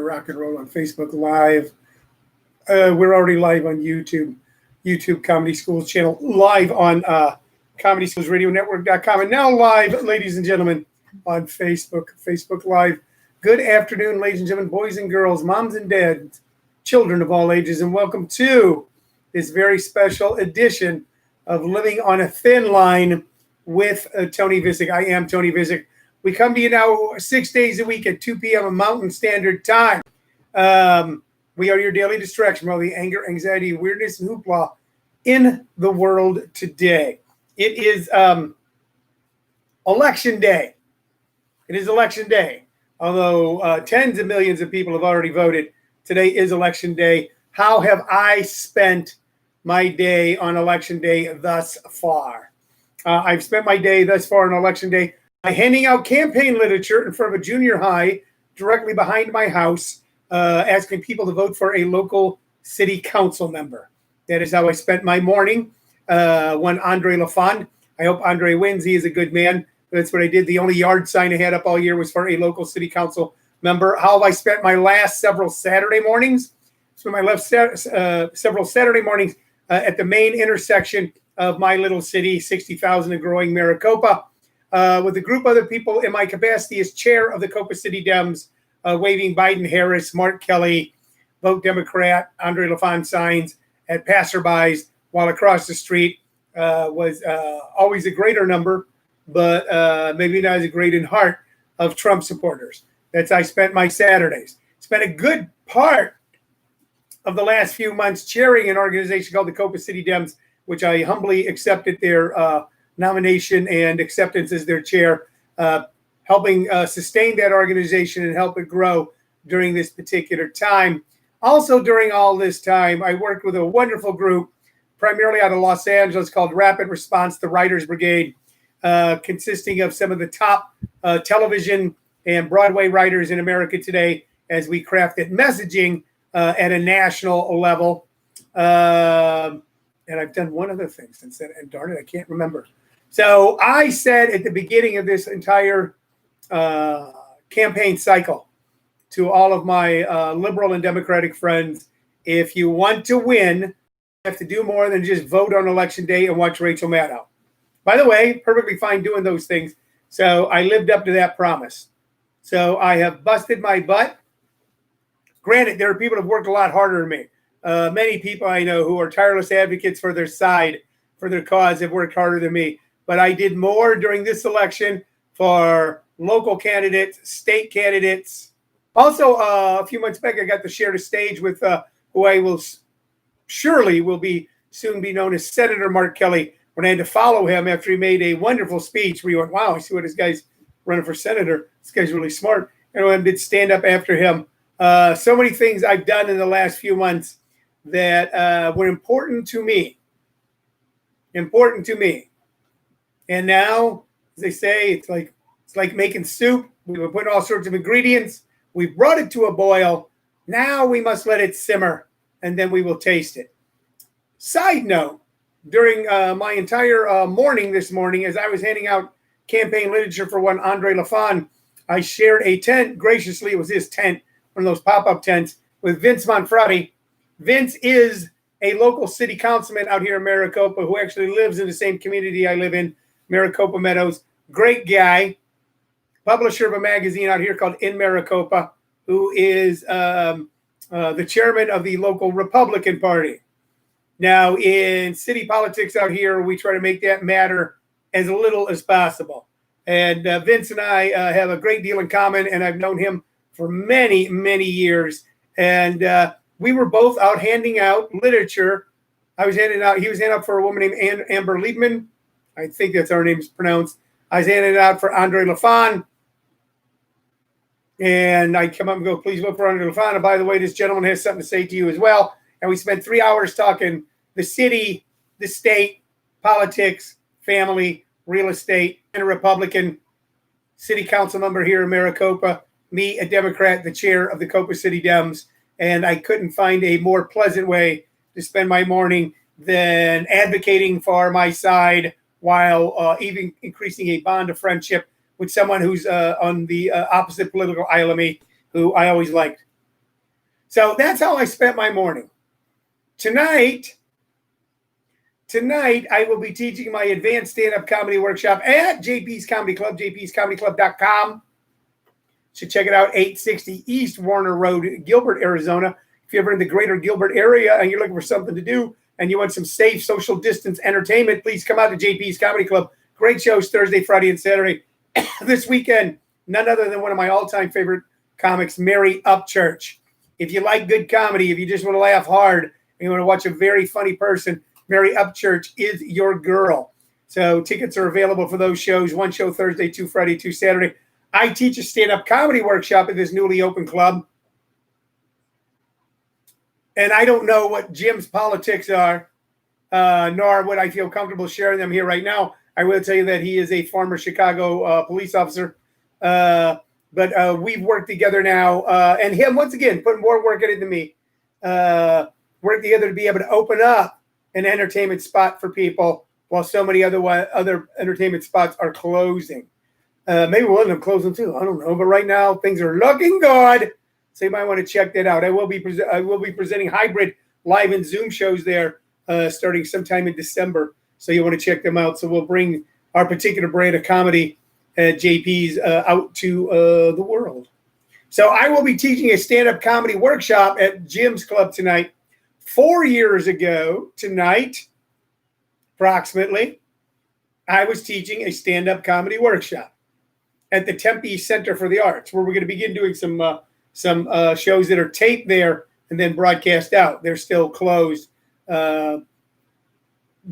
rock and roll on Facebook Live. We're already live on YouTube Comedy Schools channel, live on ComedySchoolsRadioNetwork.com, and now live, ladies and gentlemen, on Facebook Live. Good afternoon, ladies and gentlemen, boys and girls, moms and dads, children of all ages, and welcome to this very special edition of Living on a Thin Line with Tony Vicich. I am Tony Vicich. We come to you now 6 days a week at 2 p.m. Mountain Standard Time. We are your daily distraction from all the anger, anxiety, weirdness, and hoopla in the world today. It is election day. It is election day. Although tens of millions of people have already voted, today is election day. How have I spent my day on election day thus far? I've spent my day thus far on election day by handing out campaign literature in front of a junior high directly behind my house, asking people to vote for a local city council member. That is how I spent my morning. When Andre LaFond, I hope Andre wins. He is a good man. That's what I did. The only yard sign I had up all year was for a local city council member. How have I spent my last several Saturday mornings? Several Saturday mornings at the main intersection of my little city, 60,000 and growing Maricopa, with a group of other people in my capacity as chair of the Copa City Dems, waving Biden, Harris, Mark Kelly, vote Democrat, Andre LaFond signs at passerbys, while across the street was always a greater number, but maybe not as great in heart, of Trump supporters. That's how I spent my Saturdays. Spent a good part of the last few months chairing an organization called the Copa City Dems, which I humbly accepted their nomination and acceptance as their chair, helping sustain that organization and help it grow during this particular time. Also, during all this time, I worked with a wonderful group, primarily out of Los Angeles, called Rapid Response, the Writers Brigade, consisting of some of the top television and Broadway writers in America today, as we crafted messaging at a national level. And I've done one other thing since then, and darn it, I can't remember. So I said at the beginning of this entire campaign cycle to all of my liberal and Democratic friends, if you want to win, you have to do more than just vote on election day and watch Rachel Maddow. By the way, perfectly fine doing those things. So I lived up to that promise. So I have busted my butt. Granted, there are people who have worked a lot harder than me. Many people I know who are tireless advocates for their side, for their cause, have worked harder than me. But I did more during this election for local candidates, state candidates. Also, a few months back, I got to share the stage with who I will soon be known as Senator Mark Kelly, when I had to follow him after he made a wonderful speech where you went, wow, I see what this guy's running for senator. This guy's really smart. And I did stand up after him. So many things I've done in the last few months that were important to me. And now, as they say, it's like making soup. We would put all sorts of ingredients. We brought it to a boil. Now we must let it simmer, and then we will taste it. Side note, during my entire morning this morning, as I was handing out campaign literature for one Andre LaFond, I shared a tent. Graciously, it was his tent, one of those pop-up tents, with Vince Manfredi. Vince is a local city councilman out here in Maricopa who actually lives in the same community I live in, Maricopa Meadows. Great guy. Publisher of a magazine out here called In Maricopa, who is the chairman of the local Republican Party. Now, in city politics out here, we try to make that matter as little as possible. And Vince and I have a great deal in common, and I've known him for many, many years. And we were both out handing out literature. He was handing out for a woman named Amber Liebman. I think that's how her name is pronounced. I was handing it out for Andre LaFond. And I come up and go, please vote for Andre LaFond. And by the way, this gentleman has something to say to you as well. And we spent 3 hours talking the city, the state, politics, family, real estate, and a Republican city council member here in Maricopa, me, a Democrat, the chair of the Copa City Dems. And I couldn't find a more pleasant way to spend my morning than advocating for my side while even increasing a bond of friendship with someone who's on the opposite political aisle of me, who I always liked. So that's how I spent my morning. Tonight, I will be teaching my advanced stand-up comedy workshop at JP's Comedy Club, jpscomedyclub.com. Should check it out, 860 East Warner Road, Gilbert, Arizona. If you're ever in the greater Gilbert area and you're looking for something to do and you want some safe social distance entertainment, please come out to JP's Comedy Club. Great shows Thursday, Friday, and Saturday. This weekend, none other than one of my all-time favorite comics, Mary Upchurch. If you like good comedy, if you just want to laugh hard, and you want to watch a very funny person, Mary Upchurch is your girl. So tickets are available for those shows. One show Thursday, 2 Friday, 2 Saturday. I teach a stand-up comedy workshop at this newly open club. And I don't know what Jim's politics are, nor would I feel comfortable sharing them here right now. I will tell you that he is a former Chicago police officer. But we've worked together now. And him, once again, putting more work in it than me. Work together to be able to open up an entertainment spot for people while so many other entertainment spots are closing. Maybe we'll end up closing too. I don't know. But right now, things are looking good. So you might want to check that out. I will be presenting hybrid live and Zoom shows there starting sometime in December. So you want to check them out. So we'll bring our particular brand of comedy at JP's out to the world. So I will be teaching a stand-up comedy workshop at Jim's Club tonight. 4 years ago tonight, approximately, I was teaching a stand-up comedy workshop at the Tempe Center for the Arts, where we're going to begin doing some shows that are taped there and then broadcast out. They're still closed due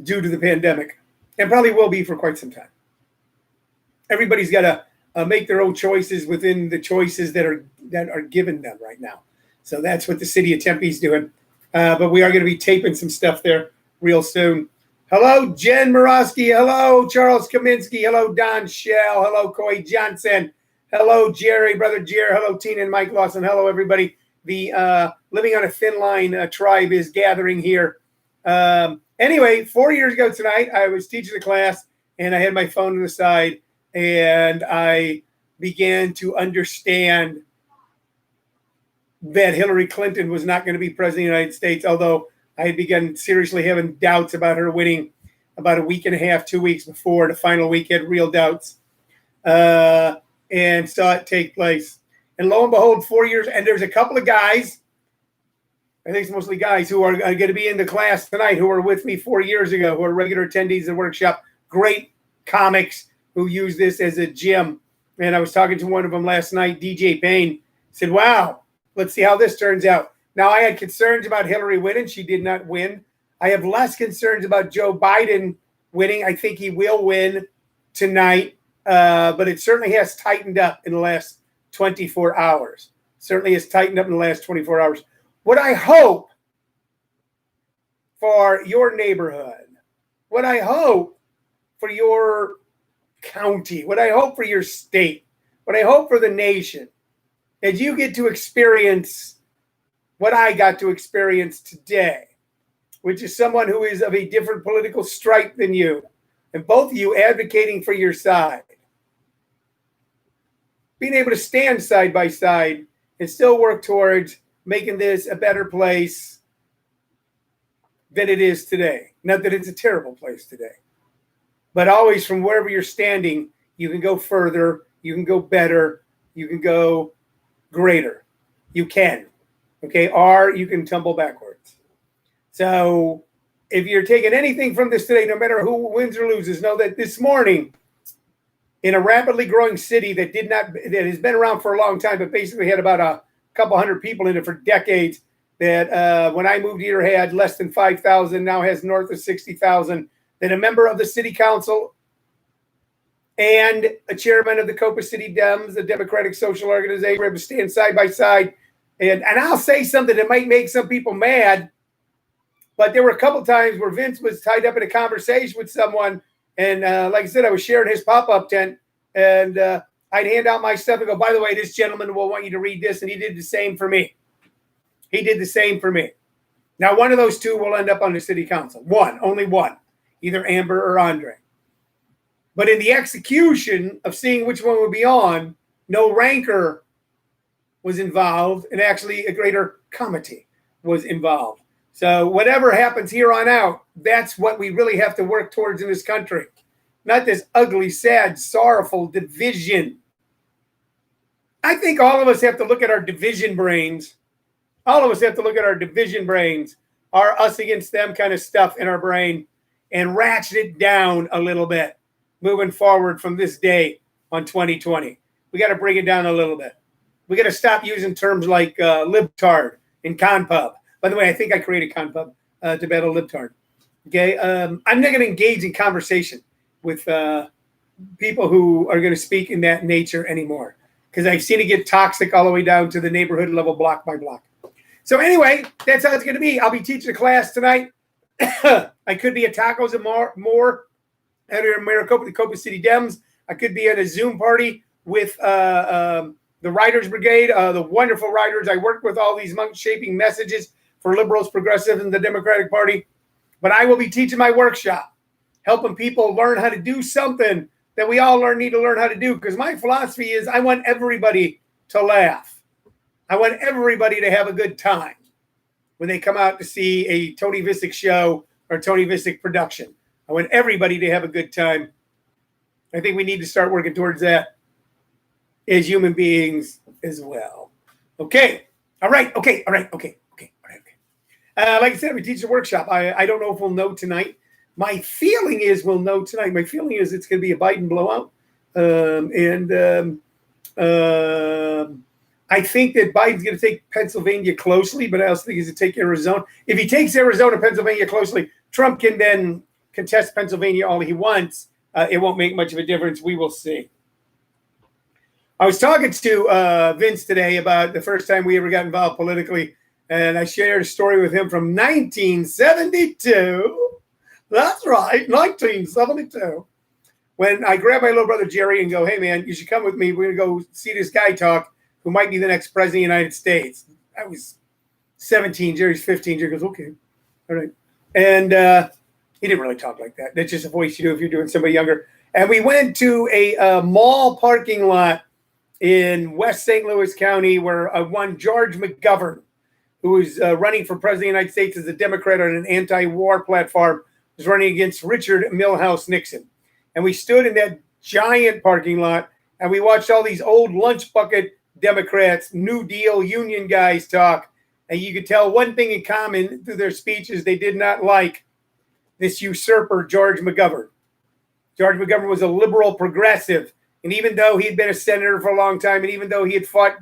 to the pandemic, and probably will be for quite some time. Everybody's got to make their own choices within the choices that are given them right now. So that's what the city of Tempe is doing. But we are going to be taping some stuff there real soon. Hello, Jen Morosky. Hello, Charles Kaminsky. Hello, Don Shell. Hello, Coy Johnson. Hello, Jerry, Brother Jerry. Hello, Tina and Mike Lawson. Hello, everybody. The Living on a Thin Line tribe is gathering here. Anyway, 4 years ago tonight, I was teaching a class, and I had my phone to the side, and I began to understand that Hillary Clinton was not going to be president of the United States, although I had begun seriously having doubts about her winning about a week and a half, 2 weeks before the final week, had real doubts, and saw it take place. And lo and behold, 4 years, and there's a couple of guys, I think it's mostly guys, who are going to be in the class tonight who were with me 4 years ago, who are regular attendees of the workshop, great comics who use this as a gym. And I was talking to one of them last night, DJ Payne, said, wow, let's see how this turns out. Now, I had concerns about Hillary winning. She did not win. I have less concerns about Joe Biden winning. I think he will win tonight, but it certainly has tightened up in the last 24 hours. Certainly has tightened up in the last 24 hours. What I hope for your neighborhood, what I hope for your county, what I hope for your state, what I hope for the nation, is you get to experience what I got to experience today, which is someone who is of a different political stripe than you, and both of you advocating for your side. Being able to stand side by side and still work towards making this a better place than it is today. Not that it's a terrible place today, but always from wherever you're standing, you can go further, you can go better, you can go greater. You can. Okay, or you can tumble backwards. So if you're taking anything from this today, no matter who wins or loses, know that this morning, in a rapidly growing city that has been around for a long time, but basically had about a couple hundred people in it for decades, that when I moved here had less than 5,000, now has north of 60,000, that a member of the city council and a chairman of the Copa City Dems, the Democratic Social Organization, were able to stand side by side. And I'll say something that might make some people mad, but there were a couple times where Vince was tied up in a conversation with someone, and like I said, I was sharing his pop-up tent, and I'd hand out my stuff and go, by the way, this gentleman will want you to read this, and he did the same for me. He did the same for me. Now, one of those two will end up on the city council. One, only one, either Amber or Andre. But in the execution of seeing which one would be on, no rancor was involved, and actually a greater comity was involved. So whatever happens here on out, that's what we really have to work towards in this country. Not this ugly, sad, sorrowful division. I think all of us have to look at our division brains. All of us have to look at our division brains, our us against them kind of stuff in our brain, and ratchet it down a little bit moving forward from this day on 2020. We got to bring it down a little bit. We got to stop using terms like libtard and confub. By the way, I think I created confub to battle libtard. Okay, I'm not going to engage in conversation with people who are going to speak in that nature anymore, because I've seen it get toxic all the way down to the neighborhood level, block by block. So anyway, that's how it's going to be. I'll be teaching a class tonight. I could be at Tacos and More out here in Maricopa, the Copa City Dems. I could be at a Zoom party with the Writers Brigade, the wonderful writers. I worked with all these shaping messages for liberals, progressives, and the Democratic Party. But I will be teaching my workshop, helping people learn how to do something that we all need to learn how to do. Because my philosophy is I want everybody to laugh. I want everybody to have a good time when they come out to see a Tony Vicich show or Tony Vicich production. I want everybody to have a good time. I think we need to start working towards that as human beings as well. Okay. All right. Okay. Like I said, we teach a workshop. I don't know if we'll know tonight. My feeling is we'll know tonight. My feeling is it's going to be a Biden blowout. I think that Biden's going to take Pennsylvania closely, but I also think he's going to take Arizona. If he takes Arizona, Pennsylvania closely, Trump can then contest Pennsylvania all he wants. It won't make much of a difference. We will see. I was talking to Vince today about the first time we ever got involved politically, and I shared a story with him from 1972. That's right, 1972. When I grabbed my little brother Jerry and go, hey, man, you should come with me. We're going to go see this guy talk who might be the next president of the United States. I was 17. Jerry's 15. Jerry goes, okay. All right. And he didn't really talk like that. That's just a voice you do if you're doing somebody younger. And we went to a mall parking lot in West St. Louis County where one George McGovern, who was running for president of the United States as a Democrat on an anti-war platform, was running against Richard Milhouse Nixon. And we stood in that giant parking lot and we watched all these old lunch bucket Democrats, New Deal union guys talk. And you could tell one thing in common through their speeches: they did not like this usurper, George McGovern. George McGovern was a liberal progressive. And even though he'd been a senator for a long time, and even though he had fought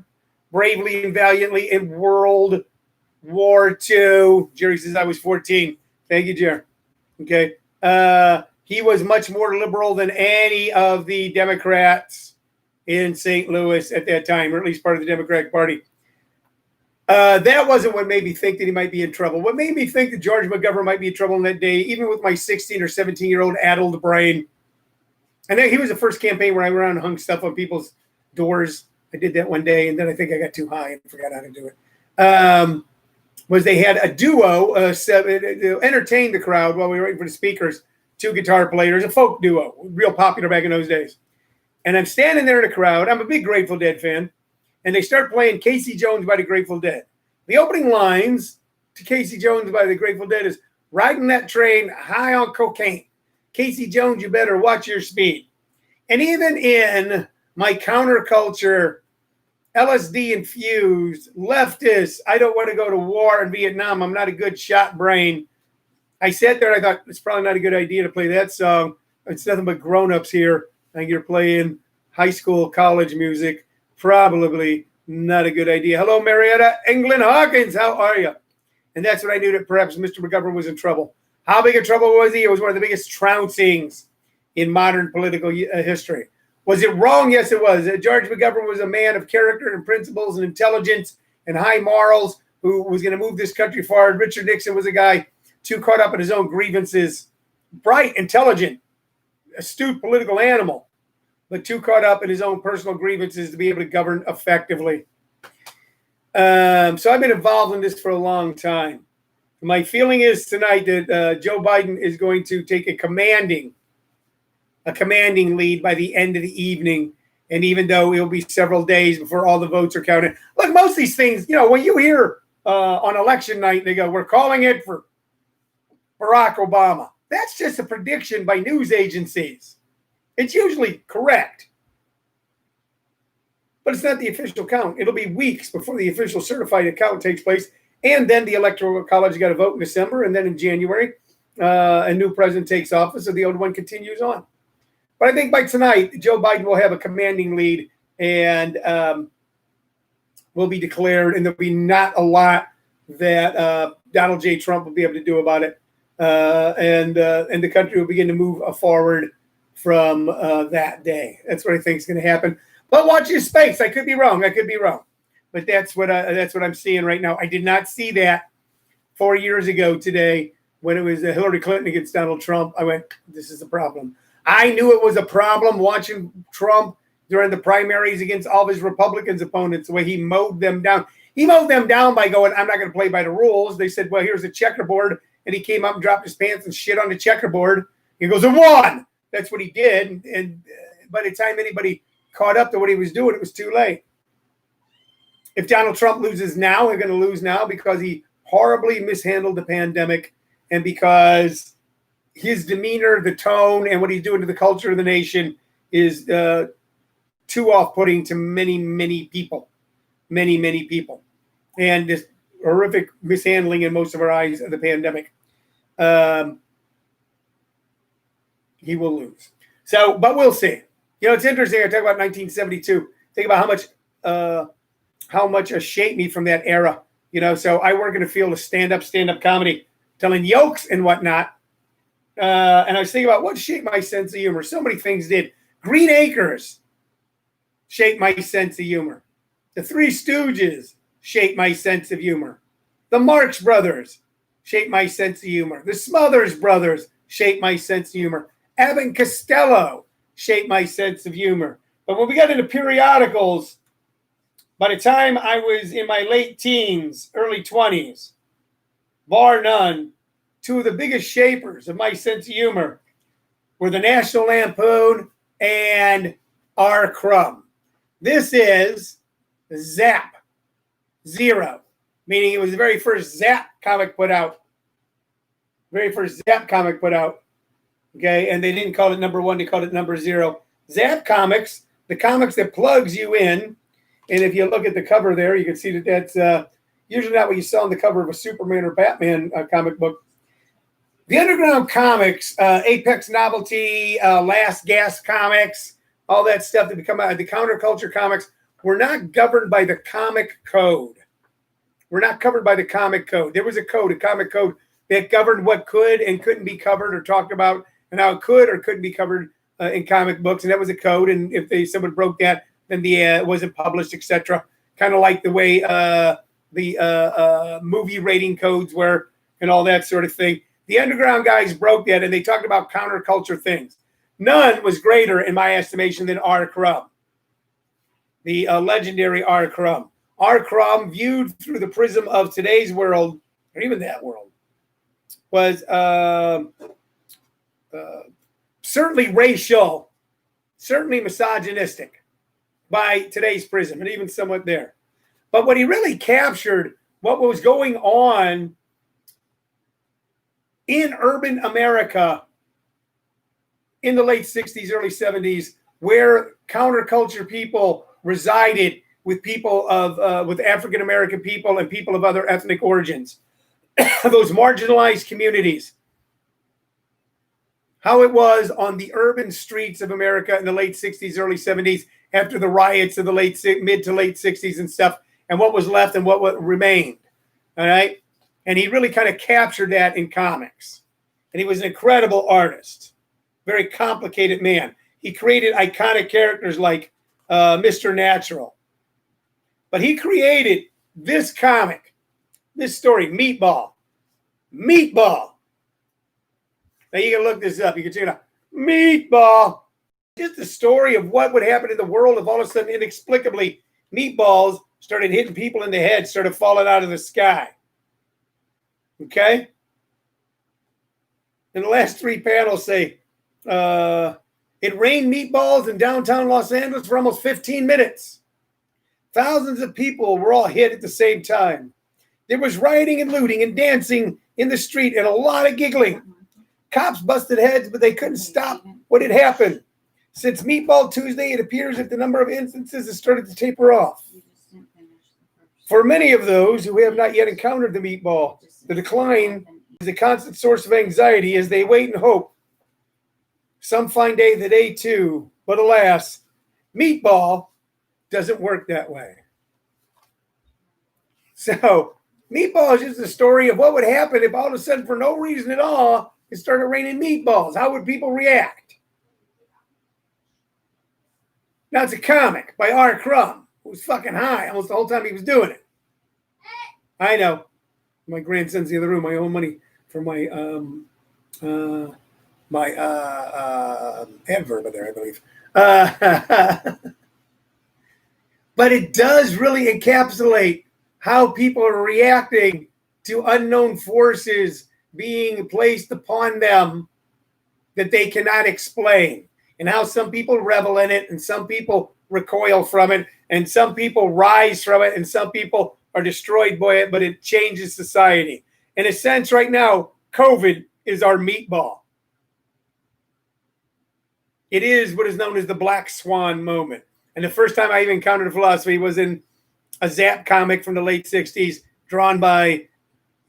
bravely and valiantly in World War II, Jerry says I was 14. Thank you, Jerry. Okay. He was much more liberal than any of the Democrats in St. Louis at that time, or at least part of the Democratic Party. That wasn't what made me think that he might be in trouble. What made me think that George McGovern might be in trouble on that day, even with my 16 or 17-year-old addled brain, and then he was the first campaign where I went around and hung stuff on people's doors. I did that one day, and then I think I got too high and forgot how to do it. Was they had a duo to entertain the crowd while we were waiting for the speakers, two guitar players, a folk duo, real popular back in those days. And I'm standing there in the crowd. I'm a big Grateful Dead fan. And they start playing Casey Jones by the Grateful Dead. The opening lines to Casey Jones by the Grateful Dead is, riding that train high on cocaine. Casey Jones, you better watch your speed. And even in my counterculture, LSD-infused, leftist, I don't want to go to war in Vietnam, I'm not a good shot brain, I sat there and I thought, it's probably not a good idea to play that song. It's nothing but grown-ups here. I think you're playing high school, college music. Probably not a good idea. Hello, Marietta England Hawkins. How are you? And that's when I knew that perhaps Mr. McGovern was in trouble. How big a trouble was he? It was one of the biggest trouncings in modern political history. Was it wrong? Yes, it was. George McGovern was a man of character and principles and intelligence and high morals who was going to move this country forward. Richard Nixon was a guy too caught up in his own grievances, bright, intelligent, astute political animal, but too caught up in his own personal grievances to be able to govern effectively. So I've been involved in this for a long time. My feeling is tonight that Joe Biden is going to take a commanding lead by the end of the evening. And even though it'll be several days before all the votes are counted, look, most of these things, when you hear on election night, they go, we're calling it for Barack Obama. That's just a prediction by news agencies. It's usually correct, but it's not the official count. It'll be weeks before the official certified count takes place. And then the Electoral College got to vote in December. And then in January, a new president takes office, and the old one continues on. But I think by tonight, Joe Biden will have a commanding lead and will be declared, and there'll be not a lot that Donald J. Trump will be able to do about it. And the country will begin to move forward from that day. That's what I think is going to happen. But watch your space. I could be wrong. But that's what I'm seeing right now. I did not see that 4 years ago today when it was Hillary Clinton against Donald Trump. I went, this is a problem. I knew it was a problem watching Trump during the primaries against all of his Republicans opponents, the way he mowed them down. He mowed them down by going, I'm not going to play by the rules. They said, well, here's a checkerboard. And he came up and dropped his pants and shit on the checkerboard. He goes, and won. That's what he did. And by the time anybody caught up to what he was doing, it was too late. If Donald Trump loses now, they're going to lose now because he horribly mishandled the pandemic and because his demeanor, the tone, and what he's doing to the culture of the nation is too off-putting to many, many people. Many, many people. And this horrific mishandling in most of our eyes of the pandemic. He will lose. So, but we'll see. It's interesting. I talk about 1972. Think about how much shaped me from that era. So I work in a field of stand-up comedy, telling jokes and whatnot. And I was thinking about what shaped my sense of humor. So many things did. Green Acres shaped my sense of humor. The Three Stooges shaped my sense of humor. The Marx Brothers shaped my sense of humor. The Smothers Brothers shaped my sense of humor. Abbott and Costello shaped my sense of humor. But when we got into periodicals, by the time I was in my late teens, early 20s, bar none, two of the biggest shapers of my sense of humor were the National Lampoon and R. Crumb. This is Zap Zero, meaning it was the very first Zap comic put out. Okay, and they didn't call it number one, they called it number zero. Zap Comics, the comics that plugs you in. And if you look at the cover there, you can see that that's usually not what you saw on the cover of a Superman or Batman comic book. The underground comics, Apex Novelty, Last Gasp comics, all that stuff that become the counterculture comics, were not governed by the comic code. We're not covered by the comic code. There was a comic code that governed what could and couldn't be covered or talked about, and how it could or couldn't be covered in comic books. And that was a code. And if someone broke that, then it wasn't published, etc. Kind of like the way the movie rating codes were and all that sort of thing. The underground guys broke that, and they talked about counterculture things. None was greater, in my estimation, than R. Crumb, the legendary R. Crumb. R. Crumb, viewed through the prism of today's world, or even that world, was certainly racial, certainly misogynistic by today's prism, and even somewhat there. But what he really captured, what was going on in urban America in the late 60s, early 70s, where counterculture people resided with people with African American people and people of other ethnic origins, those marginalized communities. How it was on the urban streets of America in the late 60s, early 70s, after the riots of the mid to late 60s and stuff, and what was left and what remained. All right. And he really kind of captured that in comics. And he was an incredible artist, very complicated man. He created iconic characters like Mr. Natural. But he created this comic, this story, Meatball. Meatball. Now you can look this up. You can check it out. Meatball. Just the story of what would happen in the world if all of a sudden, inexplicably, meatballs started hitting people in the head, started falling out of the sky. Okay? And the last three panels say, it It rained meatballs in downtown Los Angeles for almost 15 minutes. Thousands of people were all hit at the same time. There was rioting and looting and dancing in the street and a lot of giggling. Cops busted heads, but they couldn't stop what had happened. Since Meatball Tuesday, it appears that the number of instances has started to taper off. For many of those who have not yet encountered the meatball, the decline is a constant source of anxiety as they wait and hope. Some find the day too, but alas, meatball doesn't work that way. So, meatball is just a story of what would happen if all of a sudden, for no reason at all, it started raining meatballs. How would people react? Now, it's a comic by R. Crumb, who was fucking high almost the whole time he was doing it. I know. My grandson's in the other room. I owe money for my adverb there, I believe. But it does really encapsulate how people are reacting to unknown forces being placed upon them that they cannot explain, and how some people revel in it and some people recoil from it and some people rise from it and some people are destroyed by it, but it changes society. In a sense, right now, COVID is our meatball. It is what is known as the Black Swan moment. And the first time I even encountered philosophy was in a Zap comic from the late 60s, drawn by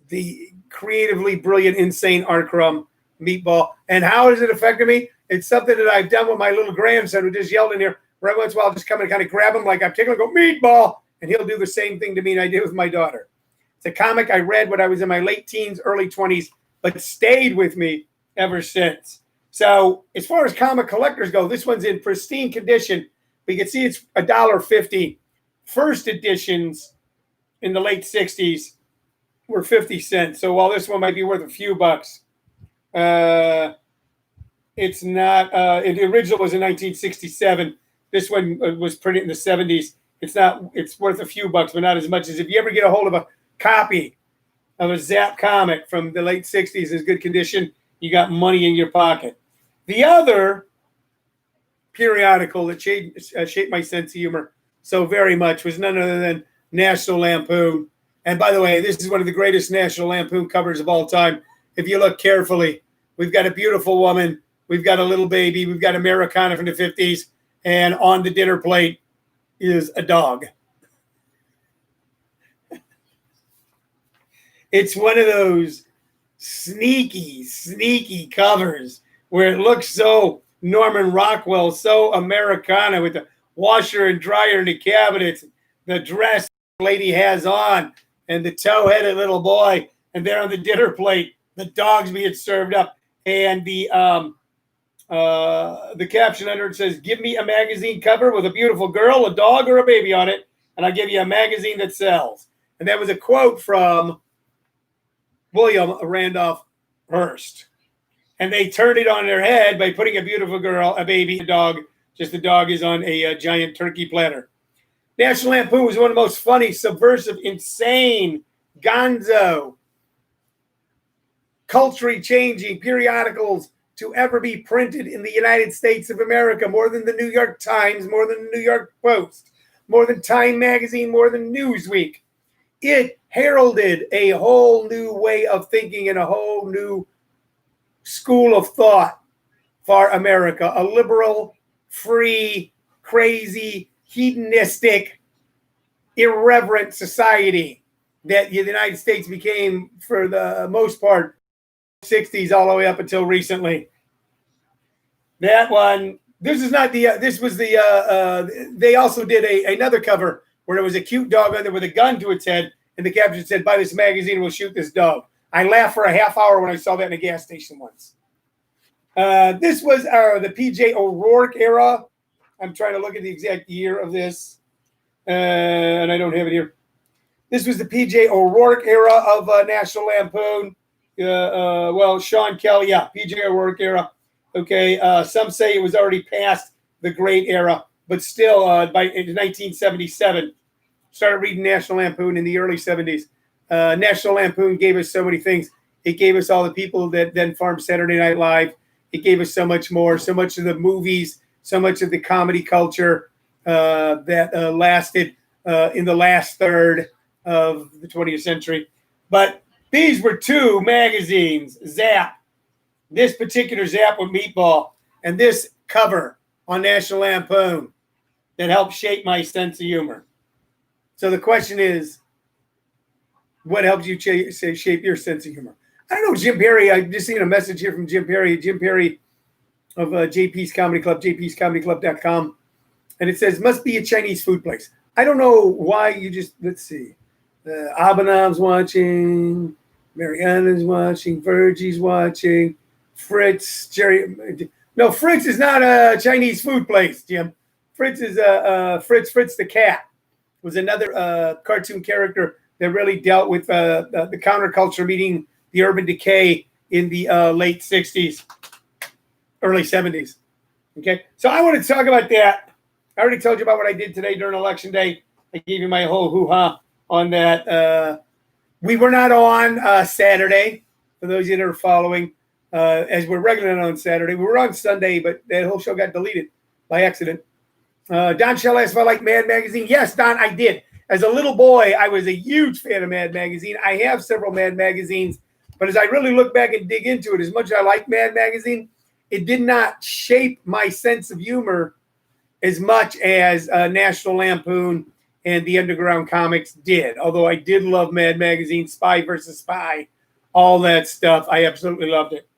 the creatively brilliant, insane R. Crumb, Meatball. And how has it affected me? It's something that I've done with my little grandson who just yelled in here. Right once in a while, I'll just come and kind of grab him like I'm tickling, go, Meatball! And he'll do the same thing to me, and I did with my daughter. It's a comic I read when I was in my late teens, early 20s, but stayed with me ever since. So as far as comic collectors go, this one's in pristine condition. We can see it's $1.50. First editions in the late 60s were 50 cents. So while this one might be worth a few bucks, it's not. The original was in 1967. This one was printed in the 70s. It's worth a few bucks, but not as much as if you ever get a hold of a copy of a Zap comic from the late 60s in good condition, you got money in your pocket. The other periodical that shaped my sense of humor so very much was none other than National Lampoon. And by the way, this is one of the greatest National Lampoon covers of all time. If you look carefully, we've got a beautiful woman, we've got a little baby, we've got Americana from the 50s, and on the dinner plate is a dog. It's one of those sneaky covers where it looks so Norman Rockwell, so Americana, with the washer and dryer in the cabinets, the dress the lady has on, and the tow-headed little boy, and there on the dinner plate, the dog's being served up, and the caption under it says, "Give me a magazine cover with a beautiful girl, a dog, or a baby on it, and I'll give you a magazine that sells." And that was a quote from William Randolph Hearst. And they turned it on their head by putting a beautiful girl, a baby, a dog. Just the dog is on a giant turkey platter. National Lampoon was one of the most funny, subversive, insane, gonzo, culture-changing periodicals to ever be printed in the United States of America, more than the New York Times, more than the New York Post, more than Time Magazine, more than Newsweek. It heralded a whole new way of thinking and a whole new school of thought for America, a liberal, free, crazy, hedonistic, irreverent society that the United States became for the most part 60s all the way up until recently. That one, this is not the, this was the, they also did another cover where there was a cute dog on there with a gun to its head, and the caption said, "Buy this magazine, we'll shoot this dog." I laughed for a half hour when I saw that in a gas station once. This was the P.J. O'Rourke era. I'm trying to look at the exact year of this, and I don't have it here. This was the P.J. O'Rourke era of National Lampoon. Well, Sean Kelly, yeah, P.J. O'Rourke era. Okay, some say it was already past the great era, but still, by 1977, started reading National Lampoon in the early 70s. National Lampoon gave us so many things. It gave us all the people that then farmed Saturday Night Live. it gave us so much more, so much of the movies, so much of the comedy culture that lasted in the last third of the 20th century. But these were two magazines, Zap, this particular Zap with Meatball, and this cover on National Lampoon that helped shape my sense of humor. So the question is, what helps you shape your sense of humor? I don't know, Jim Perry. I just seen a message here from Jim Perry. Jim Perry of JP's Comedy Club, jpscomedyclub.com. And it says, must be a Chinese food place. I don't know why you just, let's see. Abanam's watching. Mariana's watching. Virgie's watching. Fritz, Jerry. No, Fritz is not a Chinese food place, Jim. Fritz is Fritz the cat. Was another cartoon character that really dealt with the counterculture meeting the urban decay in the late 60s, early 70s. Okay, so I want to talk about that. I already told you about what I did today during Election Day. I gave you my whole hoo-ha on that. We were not on Saturday, for those of you that are following, as we're regularly on Saturday. We were on Sunday, but that whole show got deleted by accident. Don Shell asked if I like Mad Magazine. Yes, Don, I did. As a little boy, I was a huge fan of Mad Magazine. I have several Mad Magazines, but as I really look back and dig into it, as much as I like Mad Magazine, it did not shape my sense of humor as much as National Lampoon and the Underground Comics did. Although I did love Mad Magazine, Spy versus Spy, all that stuff. I absolutely loved it.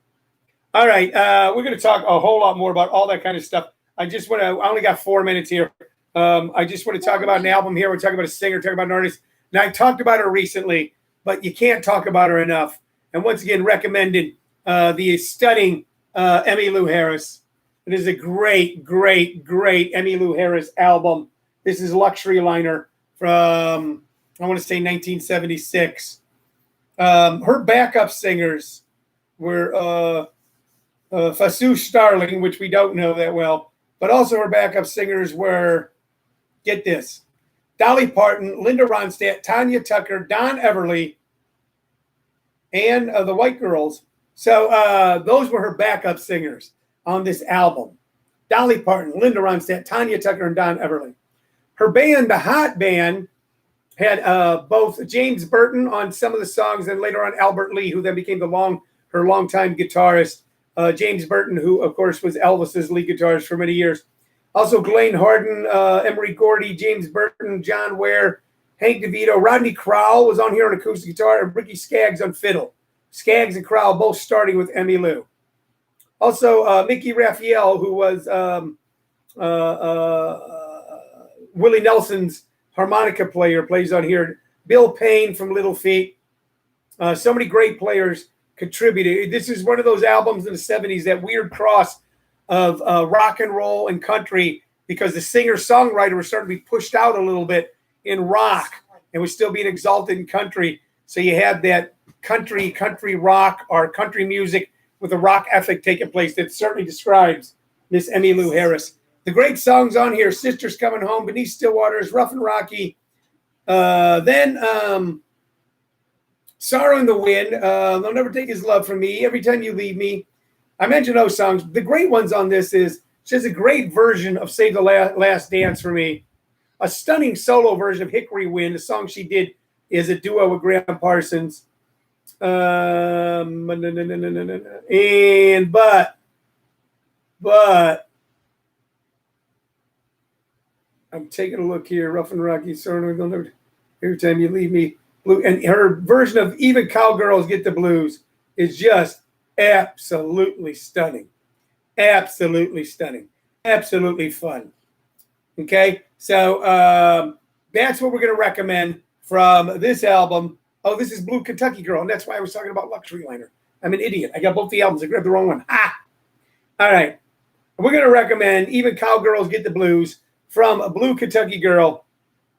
All right, we're going to talk a whole lot more about all that kind of stuff. I only got 4 minutes here. I just want to talk about an album here. We're talking about a singer, talking about an artist. Now, I talked about her recently, but you can't talk about her enough. And once again, recommended the stunning Emmylou Harris. It is a great, great, great Emmylou Harris album. This is Luxury Liner from, I want to say, 1976. Her backup singers were Fasoose Starling, which we don't know that well, but also her backup singers were, get this, Dolly Parton, Linda Ronstadt, Tanya Tucker, Don Everly, and the White Girls. So those were her backup singers on this album. Dolly Parton, Linda Ronstadt, Tanya Tucker, and Don Everly. Her band, the Hot Band, had both James Burton on some of the songs, and later on Albert Lee, who then became her longtime guitarist. James Burton, who, of course, was Elvis's lead guitarist for many years. Also, Glenn Harden, Emery Gordy, James Burton, John Ware, Hank DeVito, Rodney Crowell was on here on acoustic guitar, and Ricky Skaggs on fiddle. Skaggs and Crowell both starting with Emmylou. Also, Mickey Raphael, who was Willie Nelson's harmonica player, plays on here. Bill Payne from Little Feat. So many great players contributed. This is one of those albums in the 70s, that weird cross of rock and roll and country, because the singer-songwriter was starting to be pushed out a little bit in rock and was still being exalted in country. So you had that country rock, or country music with a rock ethic taking place that certainly describes Miss Emmylou Harris. The great songs on here: Sisters Coming Home, Beneath Still Waters, Rough and Rocky. Then Sorrow in the Wind, They'll Never Take His Love From Me, Every Time You Leave Me. I mentioned those songs. The great ones on this is, she has a great version of Save the Last Dance for Me, a stunning solo version of Hickory Wind, a song she did as a duo with Graham Parsons. But I'm taking a look here. Rough and Rocky, Sorrow, Every Time You Leave Me. Blue, and her version of Even Cowgirls Get the Blues is just absolutely stunning. Absolutely stunning. Absolutely fun. Okay, so that's what we're going to recommend from this album. Oh, this is Blue Kentucky Girl, and that's why I was talking about Luxury Liner. I'm an idiot. I got both the albums. I grabbed the wrong one. Ah! All right. We're going to recommend Even Cowgirls Get the Blues from Blue Kentucky Girl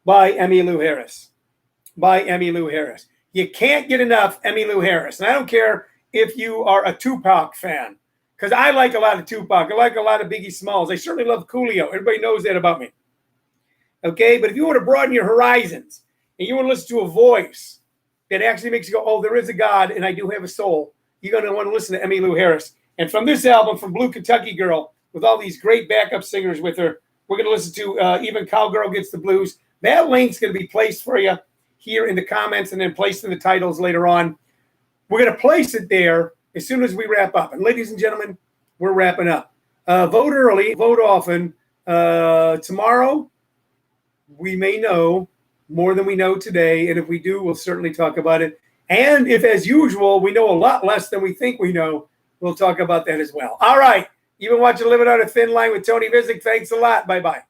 by Emmylou Harris. By Emmylou Harris. You can't get enough Emmylou Harris. And I don't care if you are a Tupac fan, because I like a lot of Tupac. I like a lot of Biggie Smalls. I certainly love Coolio. Everybody knows that about me. Okay? But if you want to broaden your horizons and you want to listen to a voice that actually makes you go, oh, there is a God and I do have a soul, you're going to want to listen to Emmylou Harris. And from this album, from Blue Kentucky Girl, with all these great backup singers with her, we're going to listen to Even Cowgirl Gets the Blues. That link's going to be placed for you here in the comments and then placed in the titles later on. We're going to place it there as soon as we wrap up. And ladies and gentlemen, we're wrapping up. Vote early, vote often. Tomorrow, we may know more than we know today. And if we do, we'll certainly talk about it. And if, as usual, we know a lot less than we think we know, we'll talk about that as well. All right. You've been watching Living on a Thin Line with Tony Vicich. Thanks a lot. Bye-bye.